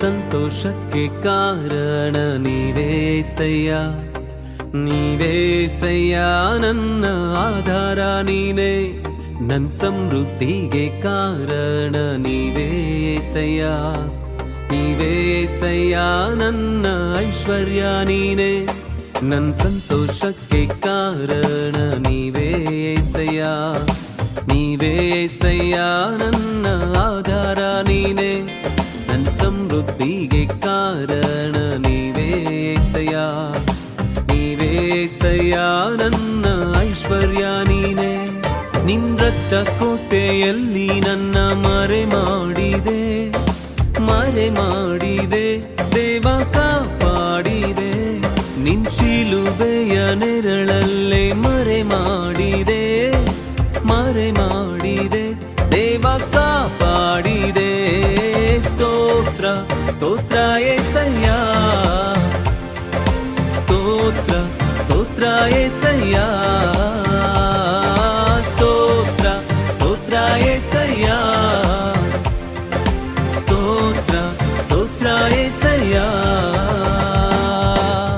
ಸಂತೋಷಕ್ಕೆ ಕಾರಣ ನೀವೇಸಯ್ಯ, ನೀವೇಸಯ್ಯ ನನ್ನ ಆಧಾರ ನೀನೇ, ನನ್ ಸಮೃದ್ಧಿಗೆ ಕಾರಣ ನೀವೇಸಯ್ಯ, ನೀವೇಸಯ್ಯ ನನ್ನ ಐಶ್ವರ್ಯ ನೀನೇ, ನನ್ ಸಂತೋಷಕ್ಕೆ ಕಾರಣ ನೀವೇಸಯ್ಯ, ನೀವೇಸಯ್ಯ ನನ್ನ ಆಧಾರ ನೀನೇ, ನನ್ ಸಮೃದ್ಧಿಗೆ ಕಾರಣ ನೀವೇಸಯ್ಯ, ನೀವೇಸಯ್ಯ ನನ್ನ ಐಶ್ವರ್ಯ ನೀನೇ. ನಿನ್ ರಕ್ತ ಕೋಟೆಯಲ್ಲಿ ನನ್ನ ಮರೆ ಮಾಡಿದೆ, ಮರೆ ಮಾಡಿದೆ ದೇವ ಕಾಪಾಡಿದೆ, ನಿನ್ ಶಿಲುಬೆಯ ನೆರಳಲ್ಲೇ ಮರೆ ಮಾಡಿದೆ, ಮರೆ ಮಾಡಿದೆ ದೇವ ಕಾಪಾಡಿದೆ.